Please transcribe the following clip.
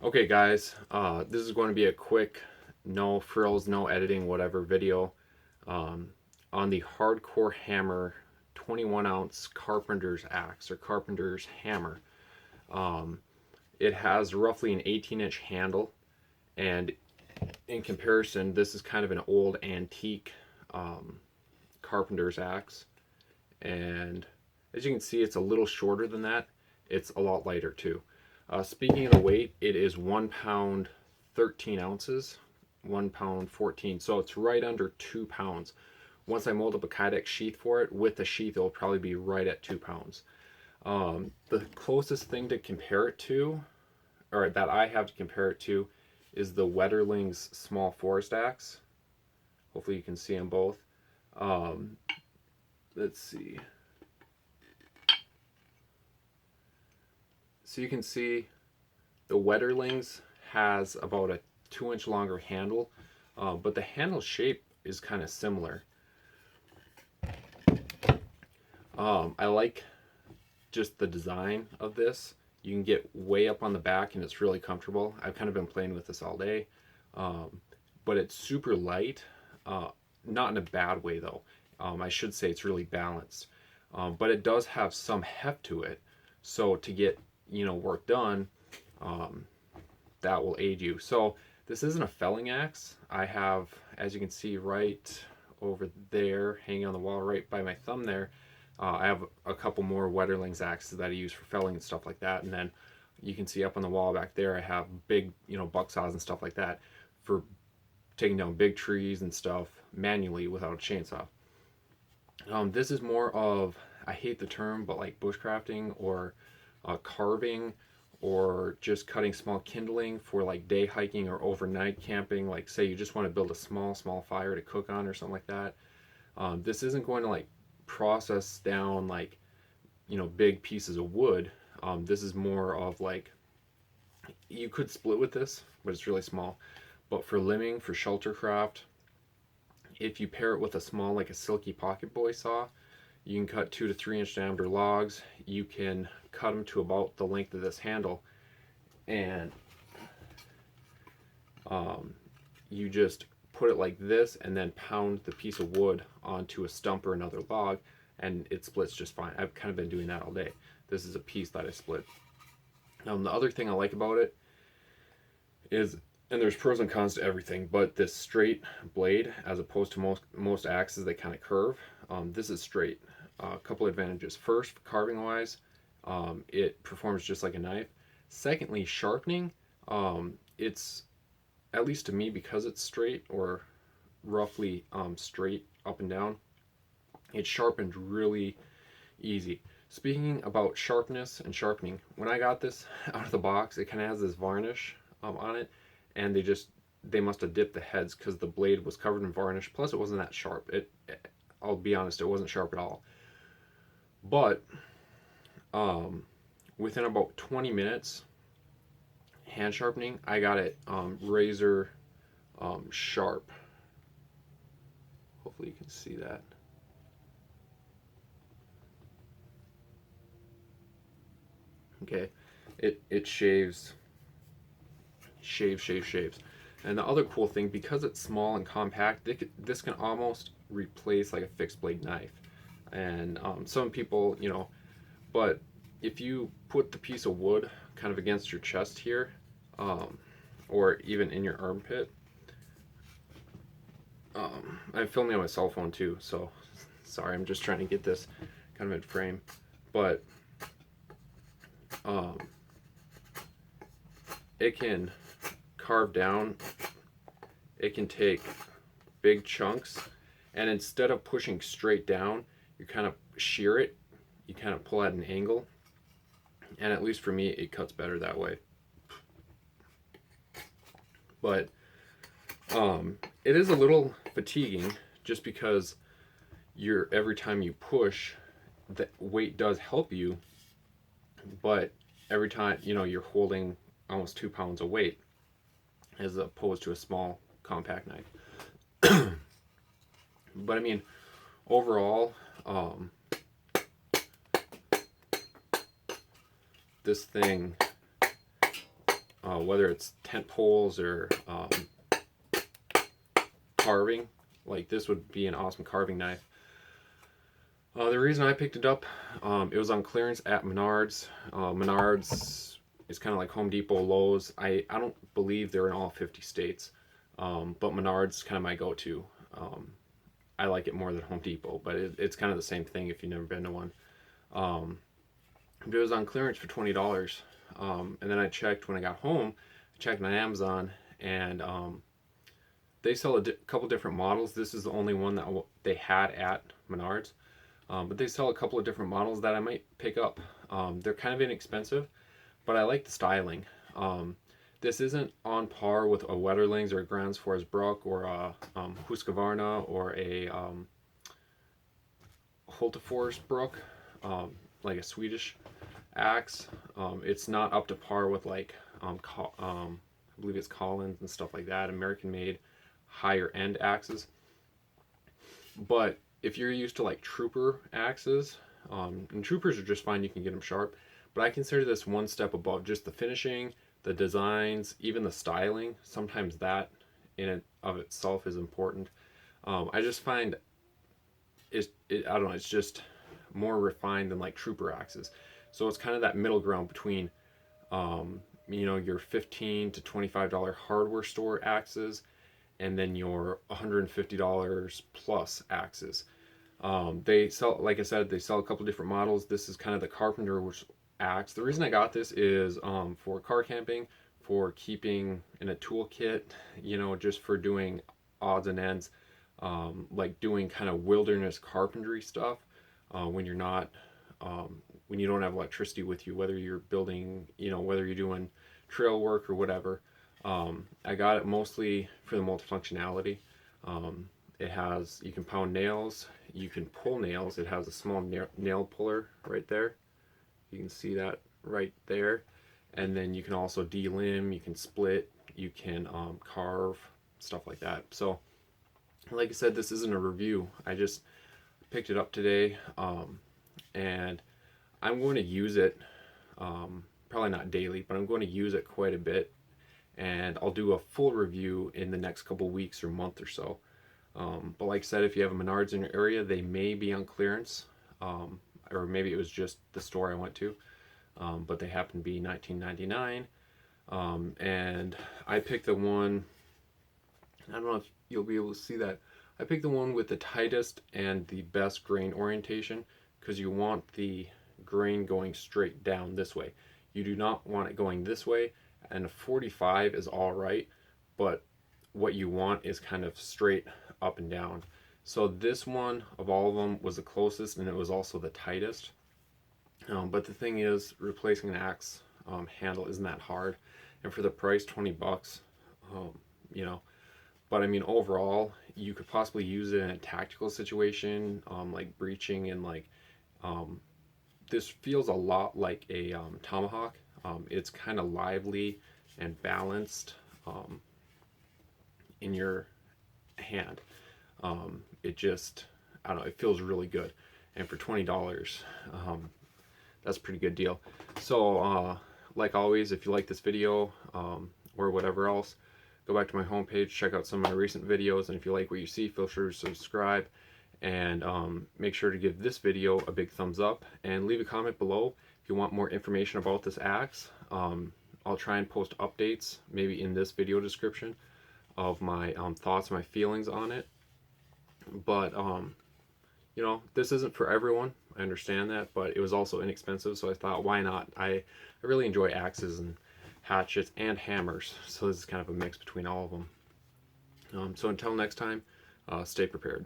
Okay guys, this is going to be a quick, no frills, no editing, whatever video um, on the Hardcore Hammer 21 ounce Carpenter's axe or Carpenter's hammer. Um, it has roughly an 18-inch handle, and in comparison, this is kind of an old antique Carpenter's axe. And as you can see, it's a little shorter than that. It's a lot lighter too. Speaking of the weight, it is 1 pound 13 ounces, 1 pound 14, so it's right under 2 pounds. Once I mold up a Kydex sheath for it, with the sheath, it'll probably be right at 2 pounds. The closest thing to compare it to, or that I have to compare it to, is the Wetterling's small forest axe. Hopefully you can see them both. Um, let's see. So you can see the Wetterlings has about a 2-inch longer handle, but the handle shape is kind of similar. I like just the design of this. You can get way up on the back and it's really comfortable. I've kind of been playing with this all day, but it's super light, not in a bad way though. I should say it's really balanced, but it does have some heft to it. So to get work done, that will aid you. So this isn't a felling axe. I have, as you can see right over there, hanging on the wall right by my thumb there, I have a couple more Wetterlings axes that I use for felling and stuff like that. And then you can see up on the wall back there, I have big, buck saws and stuff like that for taking down big trees and stuff manually without a chainsaw. This is more of, I hate the term, but like bushcrafting or carving, or just cutting small kindling for like day hiking or overnight camping. Like say you just want to build a small fire to cook on or something like that. This isn't going to like process down like big pieces of wood. This is more of like, you could split with this, but it's really small. But for limbing, for shelter craft, if you pair it with a small, like a silky pocket boy saw, you can cut 2 to 3 inch diameter logs. You can cut them to about the length of this handle, and you just put it like this and then pound the piece of wood onto a stump or another log, and it splits just fine. I've kind of been doing that all day. This is a piece that I split. The other thing I like about it is, and there's pros and cons to everything, but this straight blade, as opposed to most axes, they kind of curve. This is straight. A couple advantages. First, carving wise, it performs just like a knife. Secondly, sharpening, it's, at least to me, because it's straight, or roughly straight up and down, it sharpened really easy. Speaking about sharpness and sharpening, when I got this out of the box, it kind of has this varnish on it, and they must have dipped the heads because the blade was covered in varnish. Plus, it wasn't that sharp. I'll be honest, it wasn't sharp at all. But within about 20 minutes hand sharpening, I got it razor sharp. Hopefully you can see that. Okay, it shaves. And the other cool thing, because it's small and compact, this can almost replace like a fixed blade knife. And some people, but if you put the piece of wood kind of against your chest here, or even in your armpit, I'm filming on my cell phone too, so sorry, I'm just trying to get this kind of in frame, but it can carve down, it can take big chunks, and instead of pushing straight down, you kind of shear it, you kind of pull at an angle, and at least for me, it cuts better that way. But it is a little fatiguing, just because every time you push, the weight does help you, but every time you're holding almost 2 pounds of weight, as opposed to a small compact knife. But I mean, overall, this thing whether it's tent poles or carving. Like this would be an awesome carving knife. The reason I picked it up, it was on clearance at Menards. Menards is kind of like Home Depot, Lowe's. I don't believe they're in all 50 states, but Menards is kind of my go-to. I like it more than Home Depot, but it's kind of the same thing if you've never been to one. It was on clearance for $20. And then I checked when I got home, I checked on Amazon, and they sell a couple different models. This is the only one that they had at Menards. But they sell a couple of different models that I might pick up. They're kind of inexpensive, but I like the styling. This isn't on par with a Wetterlings or a Grans Forest Brook or a Husqvarna or a Hultafors Brook, like a Swedish axe. It's not up to par with like I believe it's Collins and stuff like that, American made higher end axes. But if you're used to like trooper axes, and troopers are just fine, you can get them sharp, but I consider this one step above. Just the finishing, the designs, even the styling, sometimes that in and of itself is important. I just find I don't know, it's just more refined than like trooper axes. So it's kind of that middle ground between you know, your $15 to $25 hardware store axes and then your $150 plus axes. They sell, like I said, they sell a couple different models. This is kind of the Carpenter axe. The reason I got this is for car camping, for keeping in a toolkit, you know, just for doing odds and ends, like doing kind of wilderness carpentry stuff when you're not, when you don't have electricity with you, whether you're building, you know, whether you're doing trail work or whatever. I got it mostly for the multifunctionality. It has, you can pound nails, you can pull nails. It has a small nail puller right there. You can see that right there. And then you can also delimb, you can split, you can carve, stuff like that. So, like I said, this isn't a review. I just picked it up today, and I'm going to use it, probably not daily, but I'm going to use it quite a bit. And I'll do a full review in the next couple weeks or month or so. But like I said, if you have a Menards in your area, they may be on clearance, or maybe it was just the store I went to, but they happen to be $19.99. And I picked the one, I don't know if you'll be able to see that, I picked the one with the tightest and the best grain orientation, because you want the grain going straight down this way. You do not want it going this way, and a 45 is all right, but what you want is kind of straight up and down. So this one of all of them was the closest, and it was also the tightest. But the thing is, replacing an axe handle isn't that hard, and for the price, 20 bucks, you know. But I mean, overall, you could possibly use it in a tactical situation, like breaching, and like this feels a lot like a tomahawk. It's kind of lively and balanced in your hand. It just, I don't know, it feels really good. And for $20, that's a pretty good deal. So, like always, if you like this video or whatever else, go back to my homepage, check out some of my recent videos, and if you like what you see, feel sure to subscribe. And make sure to give this video a big thumbs up, and leave a comment below if you want more information about this axe. I'll try and post updates, maybe in this video description, of my thoughts, my feelings on it. But you know, this isn't for everyone, I understand that, but it was also inexpensive, so I thought, why not? I really enjoy axes and hatchets and hammers, so this is kind of a mix between all of them. So until next time, stay prepared.